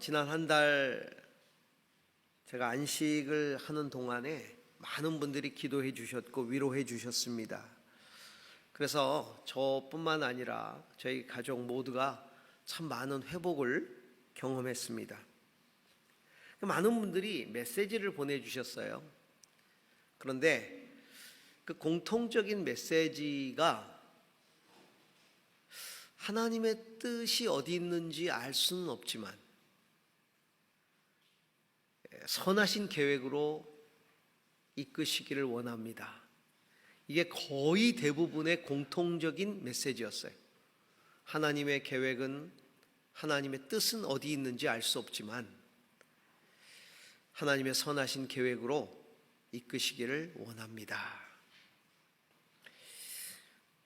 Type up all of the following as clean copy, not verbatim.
지난 한 달 제가 안식을 하는 동안에 많은 분들이 기도해 주셨고 위로해 주셨습니다. 그래서 저뿐만 아니라 저희 가족 모두가 참 많은 회복을 경험했습니다. 많은 분들이 메시지를 보내주셨어요. 그런데 그 공통적인 메시지가 하나님의 뜻이 어디 있는지 알 수는 없지만 선하신 계획으로 이끄시기를 원합니다. 이게 거의 대부분의 공통적인 메시지였어요. 하나님의 계획은, 하나님의 뜻은 어디 있는지 알 수 없지만 하나님의 선하신 계획으로 이끄시기를 원합니다.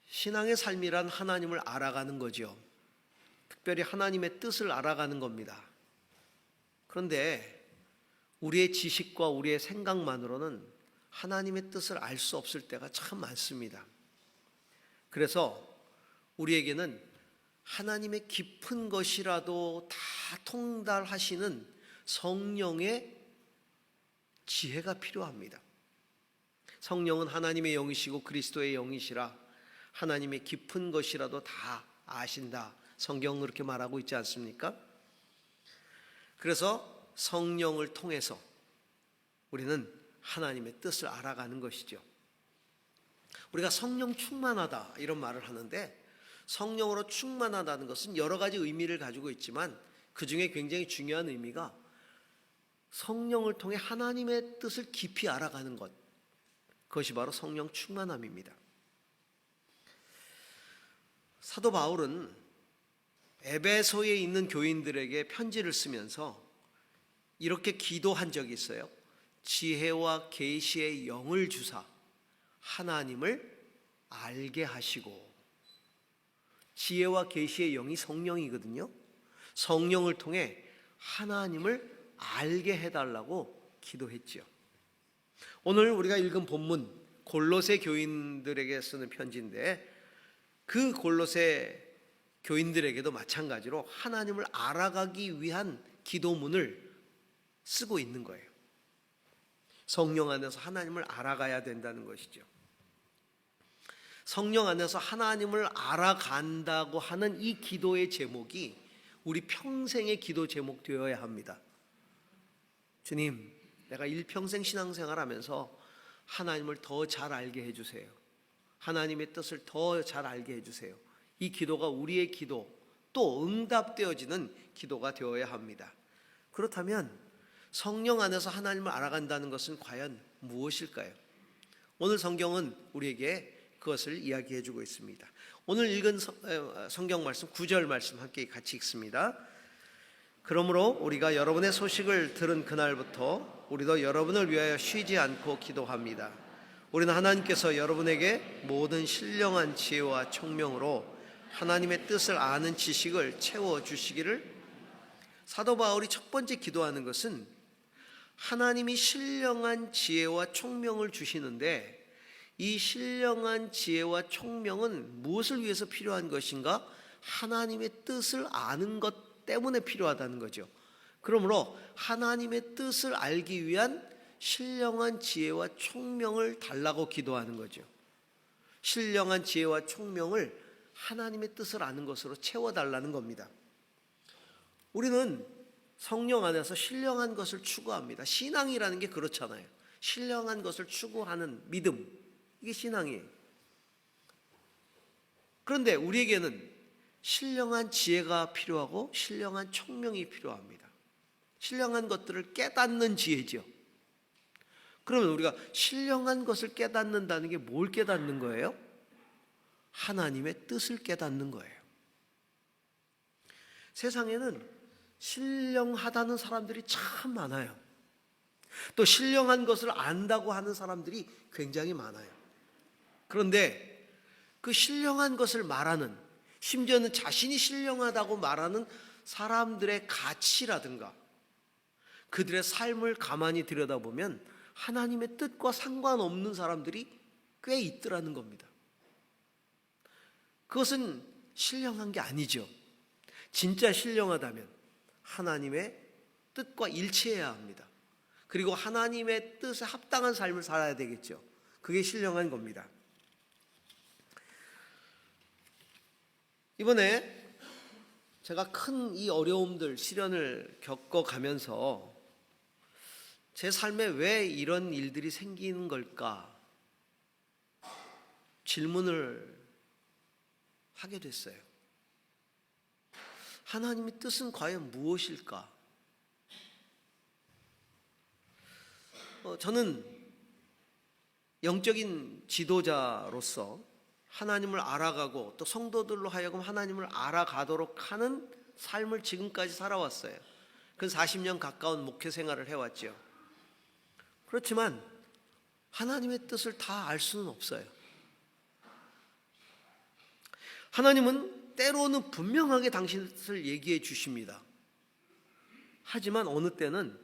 신앙의 삶이란 하나님을 알아가는 거죠. 특별히 하나님의 뜻을 알아가는 겁니다. 그런데 우리의 지식과 우리의 생각만으로는 하나님의 뜻을 알 수 없을 때가 참 많습니다. 그래서 우리에게는 하나님의 깊은 것이라도 다 통달하시는 성령의 지혜가 필요합니다. 성령은 하나님의 영이시고 그리스도의 영이시라 하나님의 깊은 것이라도 다 아신다. 성경은 그렇게 말하고 있지 않습니까? 그래서 성령을 통해서 우리는 하나님의 뜻을 알아가는 것이죠. 우리가 성령 충만하다 이런 말을 하는데, 성령으로 충만하다는 것은 여러 가지 의미를 가지고 있지만 그 중에 굉장히 중요한 의미가 성령을 통해 하나님의 뜻을 깊이 알아가는 것, 그것이 바로 성령 충만함입니다. 사도 바울은 에베소에 있는 교인들에게 편지를 쓰면서 이렇게 기도한 적이 있어요. 지혜와 계시의 영을 주사 하나님을 알게 하시고. 지혜와 계시의 영이 성령이거든요. 성령을 통해 하나님을 알게 해달라고 기도했죠. 오늘 우리가 읽은 본문 골로새 교인들에게 쓰는 편지인데, 그 골로새 교인들에게도 마찬가지로 하나님을 알아가기 위한 기도문을 쓰고 있는 거예요. 성령 안에서 하나님을 알아가야 된다는 것이죠. 성령 안에서 하나님을 알아간다고 하는 이 기도의 제목이 우리 평생의 기도 제목 되어야 합니다. 주님, 내가 일평생 신앙생활하면서 하나님을 더 잘 알게 해주세요. 하나님의 뜻을 더 잘 알게 해주세요. 이 기도가 우리의 기도, 또 응답되어지는 기도가 되어야 합니다. 그렇다면 성령 안에서 하나님을 알아간다는 것은 과연 무엇일까요? 오늘 성경은 우리에게 그것을 이야기해 주고 있습니다. 오늘 읽은 성경 말씀 9절 말씀 함께 같이 읽습니다. 그러므로 우리가 여러분의 소식을 들은 그날부터 우리도 여러분을 위하여 쉬지 않고 기도합니다. 우리는 하나님께서 여러분에게 모든 신령한 지혜와 총명으로 하나님의 뜻을 아는 지식을 채워주시기를. 사도 바울이 첫 번째 기도하는 것은 하나님이 신령한 지혜와 총명을 주시는데, 이 신령한 지혜와 총명은 무엇을 위해서 필요한 것인가? 하나님의 뜻을 아는 것 때문에 필요하다는 거죠. 그러므로 하나님의 뜻을 알기 위한 신령한 지혜와 총명을 달라고 기도하는 거죠. 신령한 지혜와 총명을 하나님의 뜻을 아는 것으로 채워달라는 겁니다. 우리는 성령 안에서 신령한 것을 추구합니다. 신앙이라는 게 그렇잖아요. 신령한 것을 추구하는 믿음, 이게 신앙이에요. 그런데 우리에게는 신령한 지혜가 필요하고 신령한 총명이 필요합니다. 신령한 것들을 깨닫는 지혜죠. 그러면 우리가 신령한 것을 깨닫는다는 게 뭘 깨닫는 거예요? 하나님의 뜻을 깨닫는 거예요. 세상에는 신령하다는 사람들이 참 많아요. 또 신령한 것을 안다고 하는 사람들이 굉장히 많아요. 그런데 그 신령한 것을 말하는, 심지어는 자신이 신령하다고 말하는 사람들의 가치라든가 그들의 삶을 가만히 들여다보면 하나님의 뜻과 상관없는 사람들이 꽤 있더라는 겁니다. 그것은 신령한 게 아니죠. 진짜 신령하다면, 하나님의 뜻과 일치해야 합니다. 그리고 하나님의 뜻에 합당한 삶을 살아야 되겠죠. 그게 신령한 겁니다. 이번에 제가 큰 이 어려움들, 시련을 겪어가면서 제 삶에 왜 이런 일들이 생기는 걸까 질문을 하게 됐어요. 하나님의 뜻은 과연 무엇일까? 저는 영적인 지도자로서 하나님을 알아가고 또 성도들로 하여금 하나님을 알아가도록 하는 삶을 지금까지 살아왔어요. 그 40년 가까운 목회 생활을 해왔죠. 그렇지만 하나님의 뜻을 다 알 수는 없어요. 하나님은 때로는 분명하게 당신의 뜻을 얘기해 주십니다. 하지만 어느 때는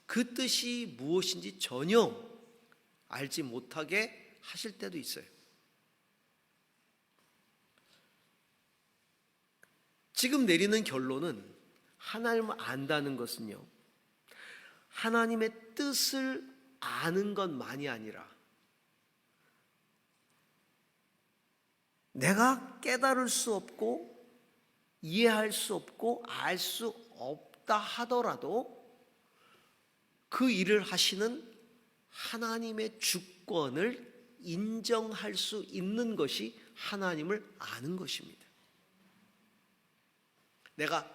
그 뜻이 무엇인지 전혀 알지 못하게 하실 때도 있어요. 지금 내리는 결론은 하나님을 안다는 것은요, 하나님의 뜻을 아는 것만이 아니라 내가 깨달을 수 없고 이해할 수 없고 알 수 없다 하더라도 그 일을 하시는 하나님의 주권을 인정할 수 있는 것이 하나님을 아는 것입니다. 내가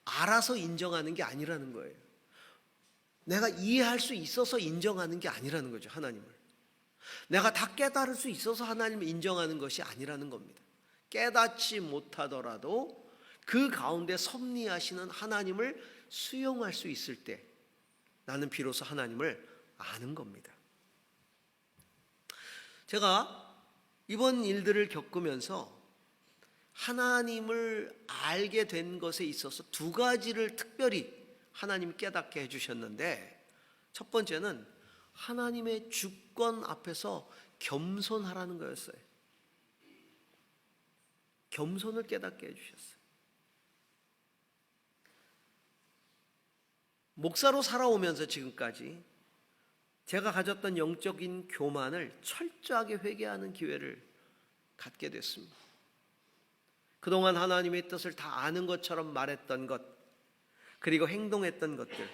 알아서 인정하는 게 아니라는 거예요. 내가 이해할 수 있어서 인정하는 게 아니라는 거죠, 하나님을. 내가 다 깨달을 수 있어서 하나님을 인정하는 것이 아니라는 겁니다. 깨닫지 못하더라도 그 가운데 섭리하시는 하나님을 수용할 수 있을 때 나는 비로소 하나님을 아는 겁니다. 제가 이번 일들을 겪으면서 하나님을 알게 된 것에 있어서 두 가지를 특별히 하나님이 깨닫게 해주셨는데, 첫 번째는 하나님의 주권 앞에서 겸손하라는 거였어요. 겸손을 깨닫게 해주셨어요. 목사로 살아오면서 지금까지 제가 가졌던 영적인 교만을 철저하게 회개하는 기회를 갖게 됐습니다. 그동안 하나님의 뜻을 다 아는 것처럼 말했던 것, 그리고 행동했던 것들,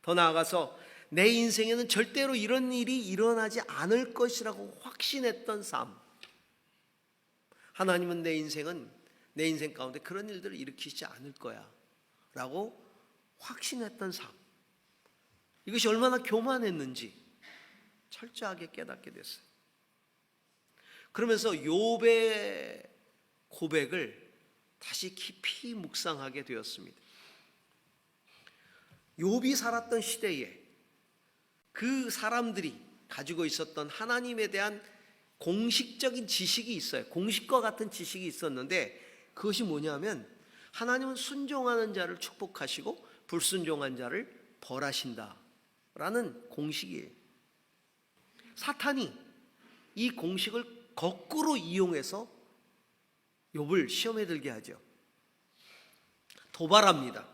더 나아가서 내 인생에는 절대로 이런 일이 일어나지 않을 것이라고 확신했던 삶. 하나님은 내 인생 가운데 그런 일들을 일으키지 않을 거야 라고 확신했던 삶. 이것이 얼마나 교만했는지 철저하게 깨닫게 됐어요. 그러면서 욥의 고백을 다시 깊이 묵상하게 되었습니다. 욥이 살았던 시대에 그 사람들이 가지고 있었던 하나님에 대한 공식적인 지식이 있어요. 공식과 같은 지식이 있었는데 그것이 뭐냐면 하나님은 순종하는 자를 축복하시고 불순종한 자를 벌하신다라는 공식이에요. 사탄이 이 공식을 거꾸로 이용해서 욥을 시험에 들게 하죠. 도발합니다.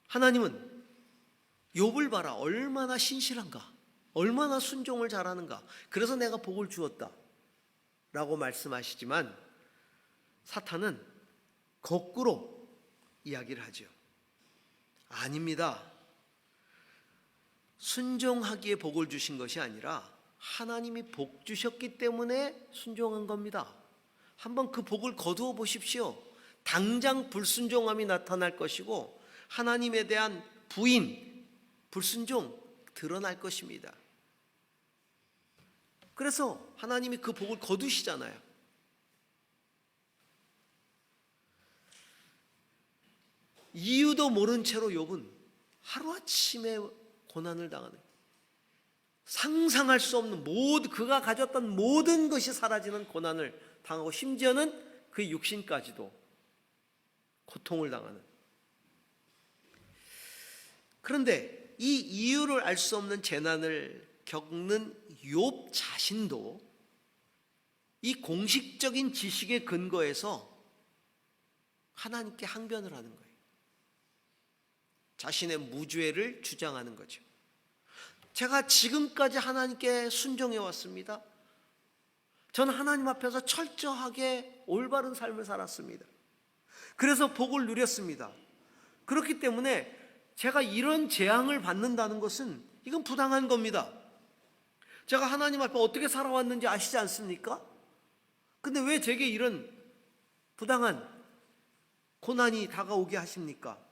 하나님은 욥을 봐라, 얼마나 신실한가, 얼마나 순종을 잘하는가, 그래서 내가 복을 주었다 라고 말씀하시지만 사탄은 거꾸로 이야기를 하죠. 아닙니다. 순종하기에 복을 주신 것이 아니라 하나님이 복 주셨기 때문에 순종한 겁니다. 한번 그 복을 거두어 보십시오. 당장 불순종함이 나타날 것이고 하나님에 대한 부인, 불순종 드러날 것입니다. 그래서 하나님이 그 복을 거두시잖아요. 이유도 모른 채로 욥은 하루아침에 고난을 당하는, 상상할 수 없는 그가 가졌던 모든 것이 사라지는 고난을 당하고 심지어는 그 육신까지도 고통을 당하는. 그런데 이 이유를 알 수 없는 재난을 겪는 욥 자신도 이 공식적인 지식에 근거해서 하나님께 항변을 하는 거예요. 자신의 무죄를 주장하는 거죠. 제가 지금까지 하나님께 순종해 왔습니다. 저는 하나님 앞에서 철저하게 올바른 삶을 살았습니다. 그래서 복을 누렸습니다. 그렇기 때문에 제가 이런 재앙을 받는다는 것은 이건 부당한 겁니다. 제가 하나님 앞에 어떻게 살아왔는지 아시지 않습니까? 근데 왜 제게 이런 부당한 고난이 다가오게 하십니까?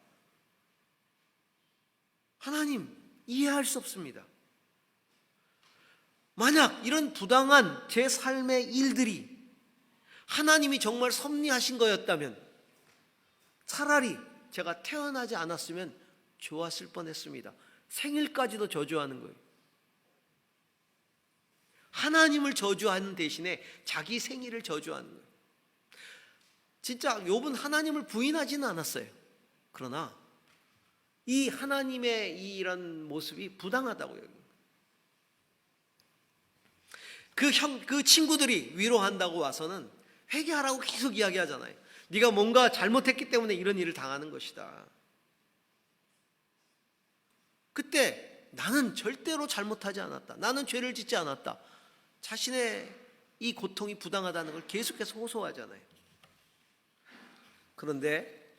하나님, 이해할 수 없습니다. 만약 이런 부당한 제 삶의 일들이 하나님이 정말 섭리하신 거였다면 차라리 제가 태어나지 않았으면 좋았을 뻔했습니다. 생일까지도 저주하는 거예요. 하나님을 저주하는 대신에 자기 생일을 저주하는 거예요. 진짜 욥은 하나님을 부인하지는 않았어요. 그러나 이 하나님의 이런 모습이 부당하다고요. 그 친구들이 위로한다고 와서는 회개하라고 계속 이야기하잖아요. 네가 뭔가 잘못했기 때문에 이런 일을 당하는 것이다. 그때 나는 절대로 잘못하지 않았다. 나는 죄를 짓지 않았다. 자신의 이 고통이 부당하다는 걸 계속해서 호소하잖아요. 그런데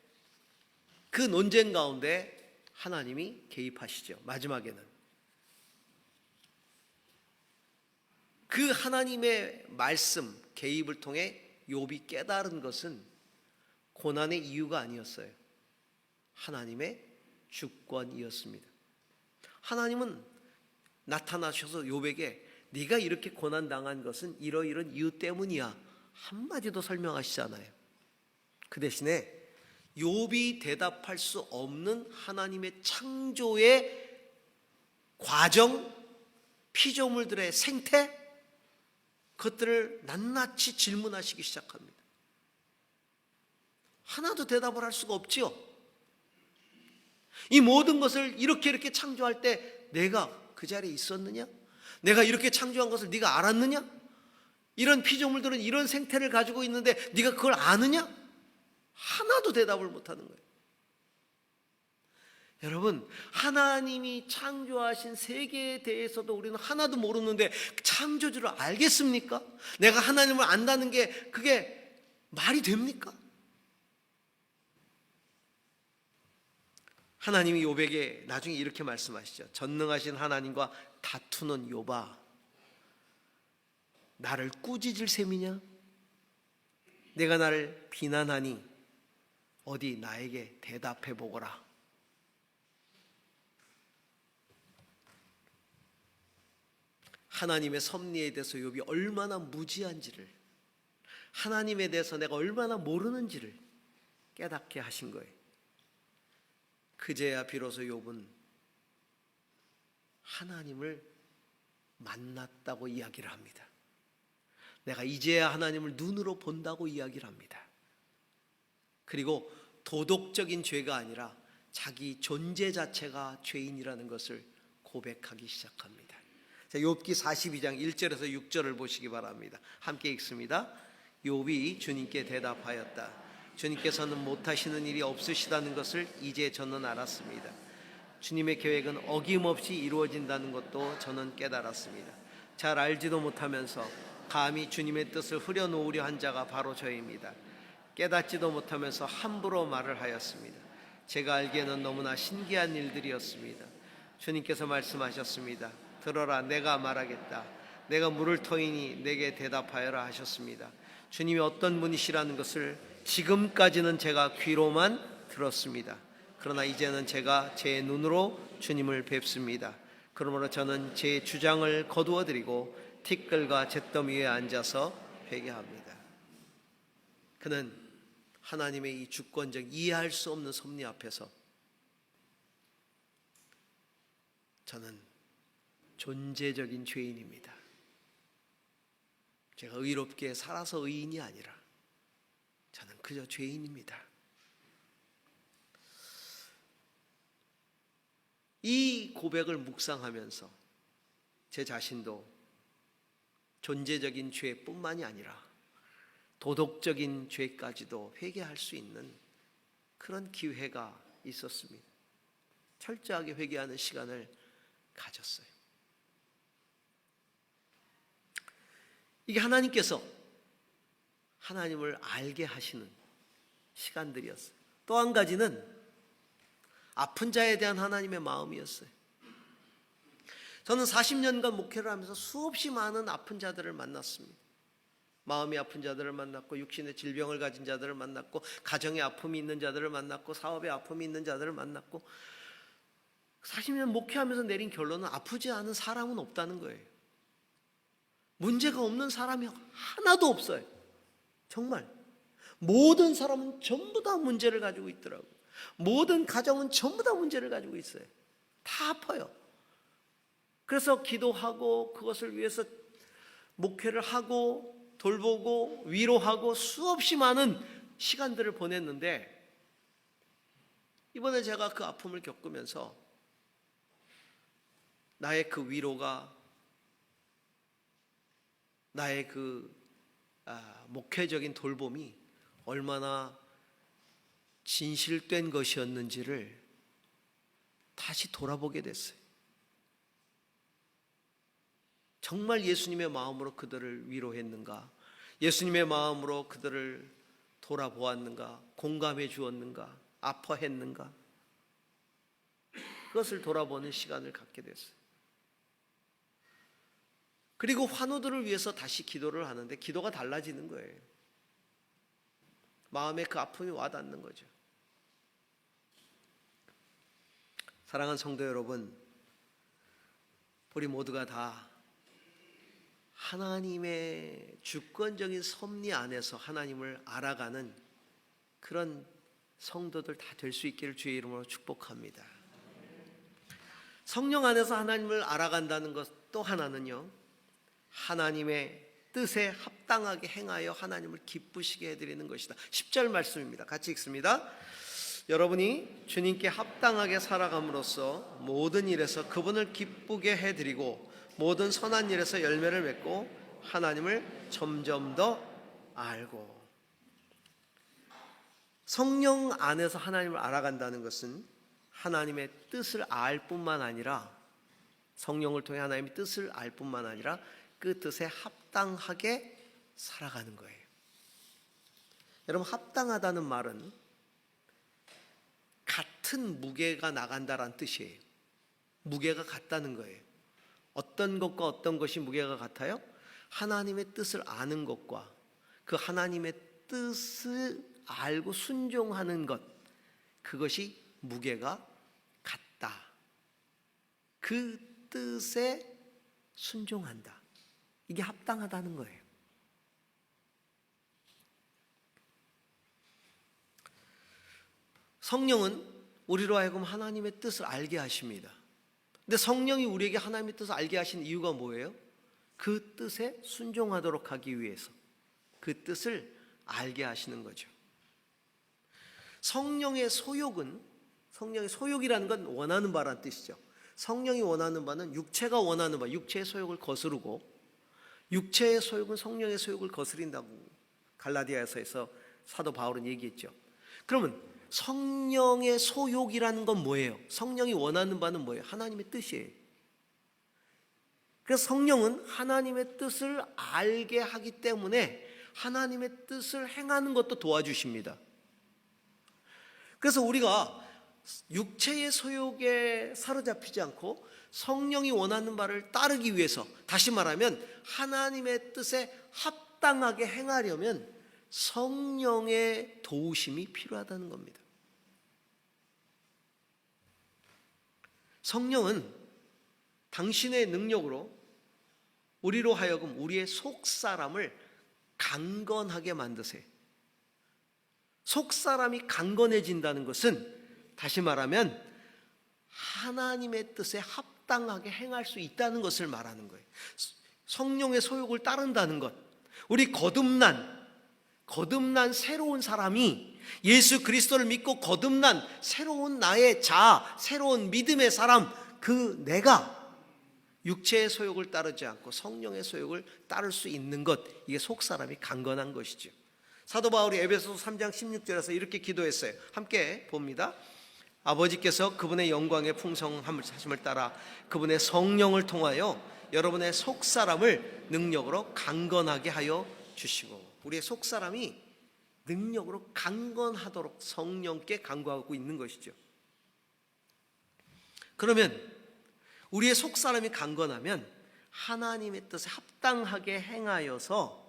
그 논쟁 가운데 하나님이 개입하시죠. 마지막에는 그 하나님의 말씀 개입을 통해 욥이 깨달은 것은 고난의 이유가 아니었어요. 하나님의 주권이었습니다. 하나님은 나타나셔서 욥에게 네가 이렇게 고난당한 것은 이러이런 이유 때문이야 한마디도 설명하시잖아요. 그 대신에 욥이 대답할 수 없는 하나님의 창조의 과정, 피조물들의 생태, 그것들을 낱낱이 질문하시기 시작합니다. 하나도 대답을 할 수가 없지요. 이 모든 것을 이렇게 창조할 때 내가 그 자리에 있었느냐? 내가 이렇게 창조한 것을 네가 알았느냐? 이런 피조물들은 이런 생태를 가지고 있는데 네가 그걸 아느냐? 하나도 대답을 못하는 거예요. 여러분, 하나님이 창조하신 세계에 대해서도 우리는 하나도 모르는데 창조주를 알겠습니까? 내가 하나님을 안다는 게 그게 말이 됩니까? 하나님이 욥에게 나중에 이렇게 말씀하시죠. 전능하신 하나님과 다투는 욥아, 나를 꾸짖을 셈이냐? 내가 나를 비난하니 어디 나에게 대답해 보거라. 하나님의 섭리에 대해서 욥이 얼마나 무지한지를, 하나님에 대해서 내가 얼마나 모르는지를 깨닫게 하신 거예요. 그제야 비로소 욥은 하나님을 만났다고 이야기를 합니다. 내가 이제야 하나님을 눈으로 본다고 이야기를 합니다. 그리고 도덕적인 죄가 아니라 자기 존재 자체가 죄인이라는 것을 고백하기 시작합니다. 자, 욥기 42장 1절에서 6절을 보시기 바랍니다. 함께 읽습니다. 욥이 주님께 대답하였다. 주님께서는 못하시는 일이 없으시다는 것을 이제 저는 알았습니다. 주님의 계획은 어김없이 이루어진다는 것도 저는 깨달았습니다. 잘 알지도 못하면서 감히 주님의 뜻을 흐려놓으려 한 자가 바로 저입니다. 깨닫지도 못하면서 함부로 말을 하였습니다. 제가 알기에는 너무나 신기한 일들이었습니다. 주님께서 말씀하셨습니다. 들어라, 내가 말하겠다. 내가 물을 터이니 내게 대답하여라 하셨습니다. 주님이 어떤 분이시라는 것을 지금까지는 제가 귀로만 들었습니다. 그러나 이제는 제가 제 눈으로 주님을 뵙습니다. 그러므로 저는 제 주장을 거두어 드리고 티끌과 잿더미 위에 앉아서 회개합니다. 그는 하나님의 이 주권적 이해할 수 없는 섭리 앞에서 저는 존재적인 죄인입니다. 제가 의롭게 살아서 의인이 아니라 저는 그저 죄인입니다. 이 고백을 묵상하면서 제 자신도 존재적인 죄뿐만이 아니라 도덕적인 죄까지도 회개할 수 있는 그런 기회가 있었습니다. 철저하게 회개하는 시간을 가졌어요. 이게 하나님께서 하나님을 알게 하시는 시간들이었어요. 또 한 가지는 아픈 자에 대한 하나님의 마음이었어요. 저는 40년간 목회를 하면서 수없이 많은 아픈 자들을 만났습니다. 마음이 아픈 자들을 만났고, 육신의 질병을 가진 자들을 만났고, 가정의 아픔이 있는 자들을 만났고, 사업의 아픔이 있는 자들을 만났고, 40년 목회하면서 내린 결론은 아프지 않은 사람은 없다는 거예요. 문제가 없는 사람이 하나도 없어요. 정말 모든 사람은 전부 다 문제를 가지고 있더라고요. 모든 가정은 전부 다 문제를 가지고 있어요. 다 아파요. 그래서 기도하고 그것을 위해서 목회를 하고 돌보고 위로하고 수없이 많은 시간들을 보냈는데, 이번에 제가 그 아픔을 겪으면서 나의 그 위로가, 나의 그 목회적인 돌봄이 얼마나 진실된 것이었는지를 다시 돌아보게 됐어요. 정말 예수님의 마음으로 그들을 위로했는가? 예수님의 마음으로 그들을 돌아보았는가? 공감해 주었는가? 아파했는가? 그것을 돌아보는 시간을 갖게 됐어요. 그리고 환우들을 위해서 다시 기도를 하는데 기도가 달라지는 거예요. 마음에 그 아픔이 와닿는 거죠. 사랑하는 성도 여러분, 우리 모두가 다 하나님의 주권적인 섭리 안에서 하나님을 알아가는 그런 성도들 다 될 수 있기를 주의 이름으로 축복합니다. 성령 안에서 하나님을 알아간다는 것 또 하나는요, 하나님의 뜻에 합당하게 행하여 하나님을 기쁘시게 해드리는 것이다. 10절 말씀입니다. 같이 읽습니다. 여러분이 주님께 합당하게 살아감으로써 모든 일에서 그분을 기쁘게 해드리고 모든 선한 일에서 열매를 맺고 하나님을 점점 더 알고. 성령 안에서 하나님을 알아간다는 것은 하나님의 뜻을 알 뿐만 아니라, 성령을 통해 하나님의 뜻을 알 뿐만 아니라 그 뜻에 합당하게 살아가는 거예요. 여러분, 합당하다는 말은 같은 무게가 나간다라는 뜻이에요. 무게가 같다는 거예요. 어떤 것과 어떤 것이 무게가 같아요? 하나님의 뜻을 아는 것과 그 하나님의 뜻을 알고 순종하는 것, 그것이 무게가 같다. 그 뜻에 순종한다. 이게 합당하다는 거예요. 성령은 우리로 하여금 하나님의 뜻을 알게 하십니다. 근데 성령이 우리에게 하나님의 뜻을 알게 하신 이유가 뭐예요? 그 뜻에 순종하도록 하기 위해서, 그 뜻을 알게 하시는 거죠. 성령의 소욕은, 성령의 소욕이라는 건 원하는 바라는 뜻이죠. 성령이 원하는 바는 육체가 원하는 바, 육체의 소욕을 거스르고, 육체의 소욕은 성령의 소욕을 거스린다고 갈라디아서에서 사도 바울은 얘기했죠. 그러면 성령의 소욕이라는 건 뭐예요? 성령이 원하는 바는 뭐예요? 하나님의 뜻이에요. 그래서 성령은 하나님의 뜻을 알게 하기 때문에 하나님의 뜻을 행하는 것도 도와주십니다. 그래서 우리가 육체의 소욕에 사로잡히지 않고 성령이 원하는 바를 따르기 위해서, 다시 말하면 하나님의 뜻에 합당하게 행하려면 성령의 도우심이 필요하다는 겁니다. 성령은 당신의 능력으로 우리로 하여금 우리의 속사람을 강건하게 만드세요. 속사람이 강건해진다는 것은, 다시 말하면 하나님의 뜻에 합당하게 행할 수 있다는 것을 말하는 거예요. 성령의 소욕을 따른다는 것, 우리 거듭난 새로운 사람이, 예수 그리스도를 믿고 거듭난 새로운 나의 자아, 새로운 믿음의 사람, 그 내가 육체의 소욕을 따르지 않고 성령의 소욕을 따를 수 있는 것, 이게 속사람이 강건한 것이죠. 사도 바울이 에베소서 3장 16절에서 이렇게 기도했어요. 함께 봅니다. 아버지께서 그분의 영광의 풍성하심을 따라 그분의 성령을 통하여 여러분의 속사람을 능력으로 강건하게 하여 주시고, 우리의 속사람이 능력으로 강건하도록 성령께 간구하고 있는 것이죠. 그러면 우리의 속사람이 강건하면 하나님의 뜻에 합당하게 행하여서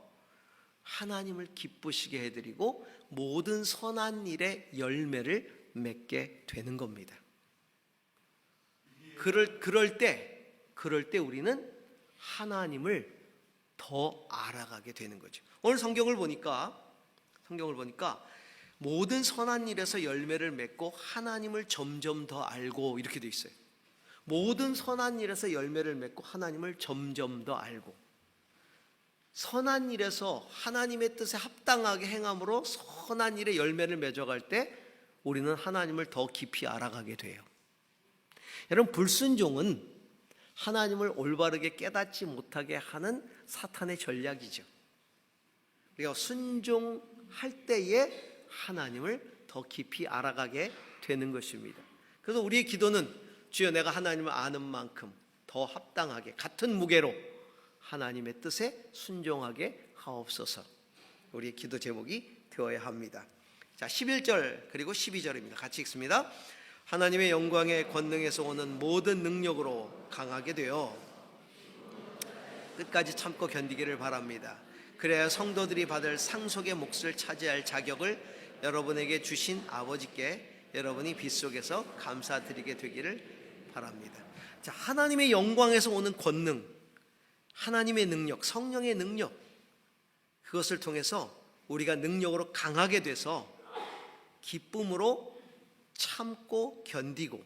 하나님을 기쁘시게 해드리고 모든 선한 일의 열매를 맺게 되는 겁니다. 그럴 때 우리는 하나님을 더 알아가게 되는 거죠. 오늘 성경을 보니까 모든 선한 일에서 열매를 맺고 하나님을 점점 더 알고 이렇게 돼 있어요. 모든 선한 일에서 열매를 맺고 하나님을 점점 더 알고, 선한 일에서 하나님의 뜻에 합당하게 행함으로 선한 일의 열매를 맺어갈 때 우리는 하나님을 더 깊이 알아가게 돼요. 여러분, 불순종은 하나님을 올바르게 깨닫지 못하게 하는 사탄의 전략이죠. 우리가 순종할 때에 하나님을 더 깊이 알아가게 되는 것입니다. 그래서 우리의 기도는 주여 내가 하나님을 아는 만큼 더 합당하게 같은 무게로 하나님의 뜻에 순종하게 하옵소서. 우리의 기도 제목이 되어야 합니다. 자, 11절 그리고 12절입니다. 같이 읽습니다. 하나님의 영광의 권능에서 오는 모든 능력으로 강하게 되어 끝까지 참고 견디기를 바랍니다. 그래야 성도들이 받을 상속의 몫을 차지할 자격을 여러분에게 주신 아버지께 여러분이 빗속에서 감사드리게 되기를 바랍니다. 자, 하나님의 영광에서 오는 권능, 하나님의 능력, 성령의 능력, 그것을 통해서 우리가 능력으로 강하게 돼서 기쁨으로 참고 견디고,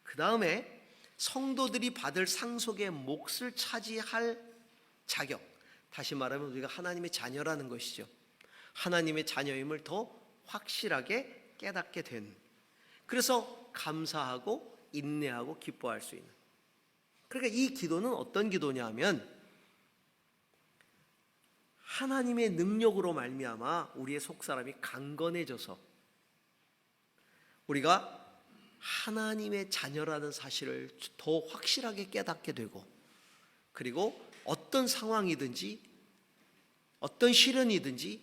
그 다음에 성도들이 받을 상속의 몫을 차지할 자격, 다시 말하면 우리가 하나님의 자녀라는 것이죠. 하나님의 자녀임을 더 확실하게 깨닫게 된, 그래서 감사하고 인내하고 기뻐할 수 있는, 그러니까 이 기도는 어떤 기도냐 하면 하나님의 능력으로 말미암아 우리의 속사람이 강건해져서 우리가 하나님의 자녀라는 사실을 더 확실하게 깨닫게 되고, 그리고 어떤 상황이든지 어떤 시련이든지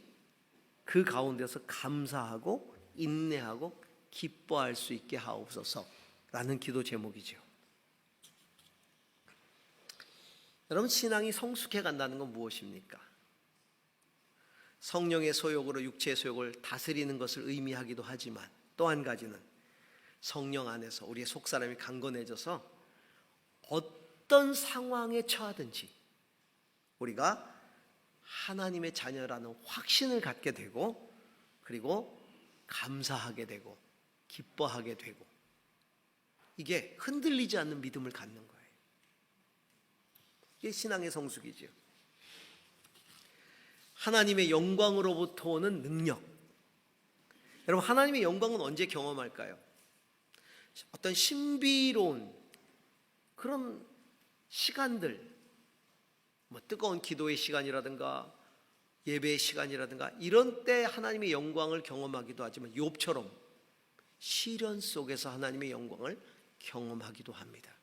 그 가운데서 감사하고 인내하고 기뻐할 수 있게 하옵소서라는 기도 제목이죠. 여러분, 신앙이 성숙해 간다는 건 무엇입니까? 성령의 소욕으로 육체의 소욕을 다스리는 것을 의미하기도 하지만 또 한 가지는 성령 안에서 우리의 속사람이 강건해져서 어떤 상황에 처하든지 우리가 하나님의 자녀라는 확신을 갖게 되고, 그리고 감사하게 되고 기뻐하게 되고, 이게 흔들리지 않는 믿음을 갖는 거예요. 이게 신앙의 성숙이죠. 하나님의 영광으로부터 오는 능력. 여러분, 하나님의 영광은 언제 경험할까요? 어떤 신비로운 그런 시간들, 뜨거운 기도의 시간이라든가 예배의 시간이라든가 이런 때 하나님의 영광을 경험하기도 하지만 욥처럼 시련 속에서 하나님의 영광을 경험하기도 합니다.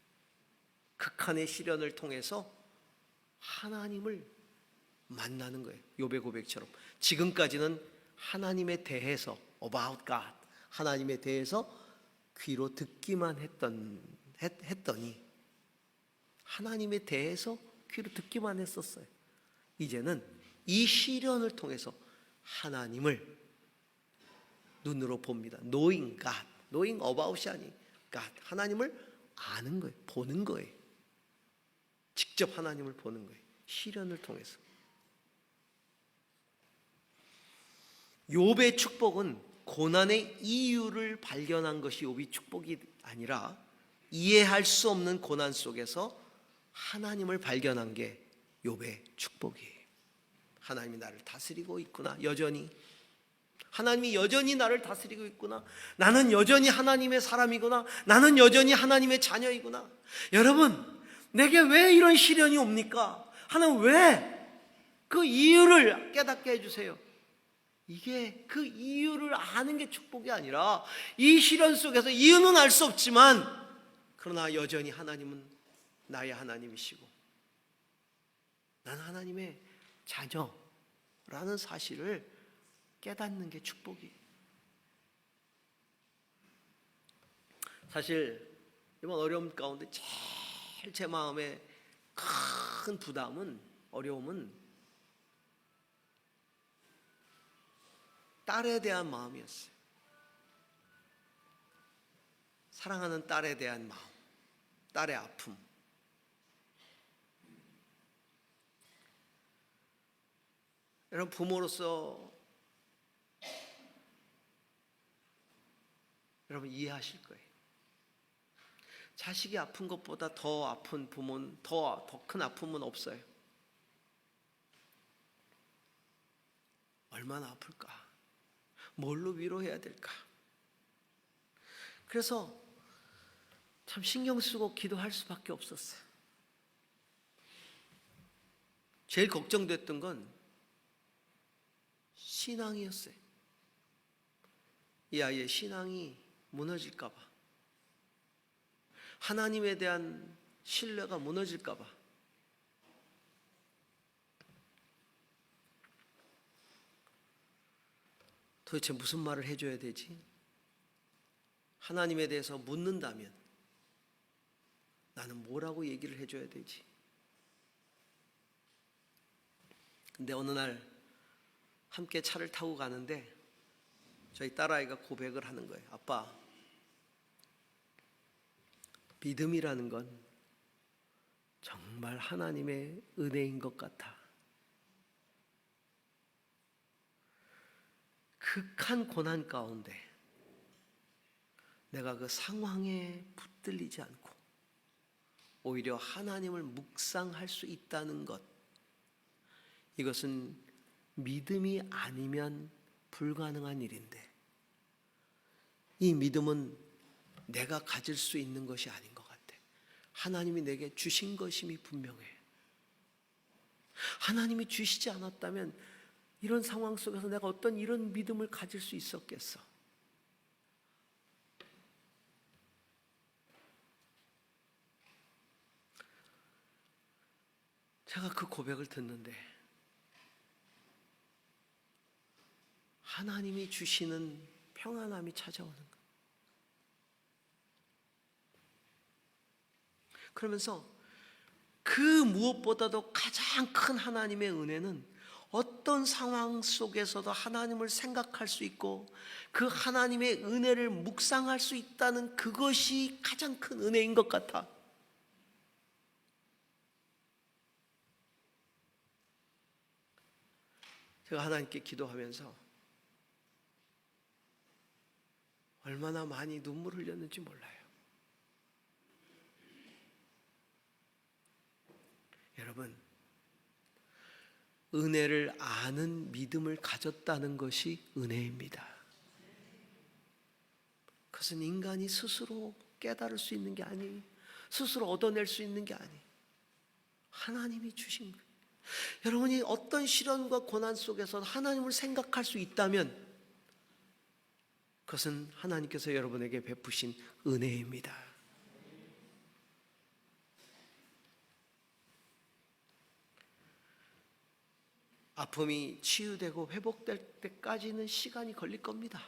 극한의 시련을 통해서 하나님을 만나는 거예요. 욥의 고백처럼 지금까지는 하나님에 대해서 about God, 하나님에 대해서 귀로 듣기만 했더니 하나님에 대해서 귀로 듣기만 했었어요. 이제는 이 시련을 통해서 하나님을 눈으로 봅니다. Knowing God, knowing about이 아니 God, 하나님을 아는 거예요. 보는 거예요. 직접 하나님을 보는 거예요. 시련을 통해서. 욥의 축복은 고난의 이유를 발견한 것이 욥의 축복이 아니라 이해할 수 없는 고난 속에서 하나님을 발견한 게 욥의 축복이에요. 하나님이 나를 다스리고 있구나. 여전히 하나님이 여전히 나를 다스리고 있구나. 나는 여전히 하나님의 사람이구나. 나는 여전히 하나님의 자녀이구나. 여러분, 내게 왜 이런 시련이 옵니까? 하나님 왜? 그 이유를 깨닫게 해주세요. 이게 그 이유를 아는 게 축복이 아니라 이 시련 속에서 이유는 알 수 없지만 그러나 여전히 하나님은 나의 하나님이시고 나는 하나님의 자녀라는 사실을 깨닫는 게 축복이에요. 사실 이번 어려움 가운데 제일 제 마음에 큰 부담은, 어려움은 딸에 대한 마음이었어요. 사랑하는 딸에 대한 마음, 딸의 아픔. 여러분, 부모로서 여러분 이해하실 거예요. 자식이 아픈 것보다 더 아픈 부모는, 더 큰 아픔은 없어요. 얼마나 아플까? 뭘로 위로해야 될까? 그래서 참 신경 쓰고 기도할 수밖에 없었어요. 제일 걱정됐던 건 신앙이었어요. 이 아이의 신앙이 무너질까 봐, 하나님에 대한 신뢰가 무너질까 봐. 도대체 무슨 말을 해줘야 되지? 하나님에 대해서 묻는다면 나는 뭐라고 얘기를 해줘야 되지? 근데 어느 날 함께 차를 타고 가는데 저희 딸아이가 고백을 하는 거예요. 아빠, 믿음이라는 건 정말 하나님의 은혜인 것 같아. 극한 고난 가운데 내가 그 상황에 붙들리지 않고 오히려 하나님을 묵상할 수 있다는 것, 이것은 믿음이 아니면 불가능한 일인데 이 믿음은 내가 가질 수 있는 것이 아닌 것 같아. 하나님이 내게 주신 것임이 분명해. 하나님이 주시지 않았다면 이런 상황 속에서 내가 어떤 이런 믿음을 가질 수 있었겠어? 제가 그 고백을 듣는데 하나님이 주시는 평안함이 찾아오는 거예요. 그러면서 그 무엇보다도 가장 큰 하나님의 은혜는 어떤 상황 속에서도 하나님을 생각할 수 있고 그 하나님의 은혜를 묵상할 수 있다는 그것이 가장 큰 은혜인 것 같아. 제가 하나님께 기도하면서 얼마나 많이 눈물 흘렸는지 몰라요. 여러분, 은혜를 아는 믿음을 가졌다는 것이 은혜입니다. 그것은 인간이 스스로 깨달을 수 있는 게 아니에요. 스스로 얻어낼 수 있는 게 아니에요. 하나님이 주신 거예요. 여러분이 어떤 시련과 고난 속에서 하나님을 생각할 수 있다면 그것은 하나님께서 여러분에게 베푸신 은혜입니다. 아픔이 치유되고 회복될 때까지는 시간이 걸릴 겁니다.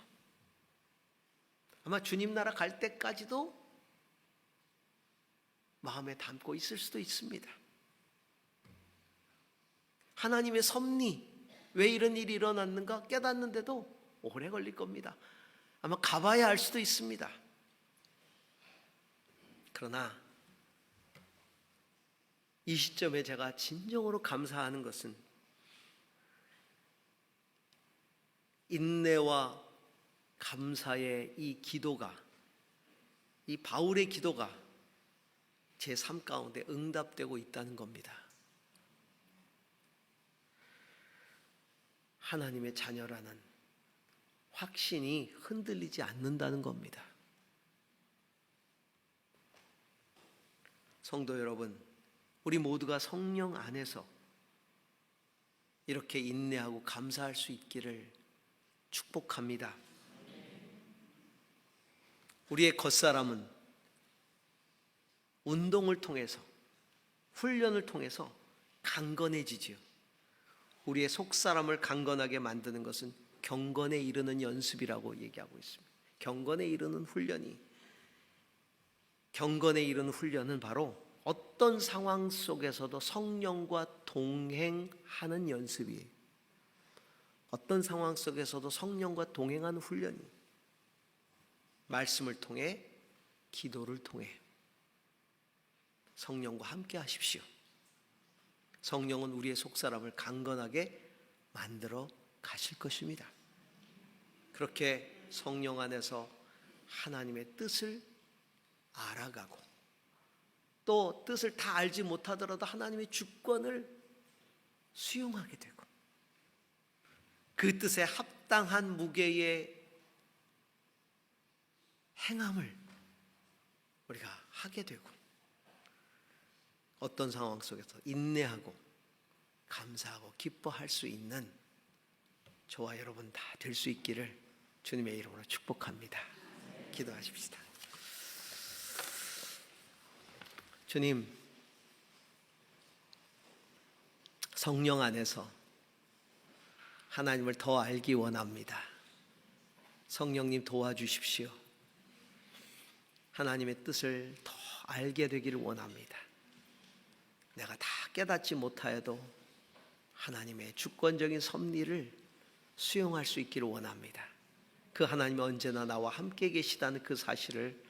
아마 주님 나라 갈 때까지도 마음에 담고 있을 수도 있습니다. 하나님의 섭리, 왜 이런 일이 일어났는가 깨닫는데도 오래 걸릴 겁니다. 아마 가봐야 알 수도 있습니다. 그러나 이 시점에 제가 진정으로 감사하는 것은 인내와 감사의 이 기도가, 이 바울의 기도가 제 삶 가운데 응답되고 있다는 겁니다. 하나님의 자녀라는 확신이 흔들리지 않는다는 겁니다. 성도 여러분, 우리 모두가 성령 안에서 이렇게 인내하고 감사할 수 있기를 축복합니다. 우리의 겉사람은 운동을 통해서, 훈련을 통해서 강건해지지요. 우리의 속사람을 강건하게 만드는 것은 경건에 이르는 연습이라고 얘기하고 있습니다. 경건에 이르는 훈련이, 경건에 이르는 훈련은 바로 어떤 상황 속에서도 성령과 동행하는 연습이에요. 어떤 상황 속에서도 성령과 동행하는 훈련이, 말씀을 통해, 기도를 통해 성령과 함께 하십시오. 성령은 우리의 속사람을 강건하게 만들어 가실 것입니다. 그렇게 성령 안에서 하나님의 뜻을 알아가고, 또 뜻을 다 알지 못하더라도 하나님의 주권을 수용하게 되고, 그 뜻에 합당한 무게의 행함을 우리가 하게 되고, 어떤 상황 속에서 인내하고 감사하고 기뻐할 수 있는 저와 여러분 다 될 수 있기를 주님의 이름으로 축복합니다. 기도하십시다. 주님, 성령 안에서 하나님을 더 알기 원합니다. 성령님 도와주십시오. 하나님의 뜻을 더 알게 되기를 원합니다. 내가 다 깨닫지 못하여도 하나님의 주권적인 섭리를 수용할 수 있기를 원합니다. 그 하나님이 언제나 나와 함께 계시다는 그 사실을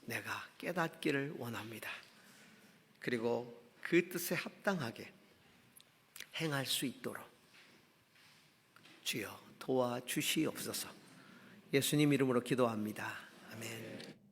내가 깨닫기를 원합니다. 그리고 그 뜻에 합당하게 행할 수 있도록 주여 도와주시옵소서. 예수님 이름으로 기도합니다. 아멘.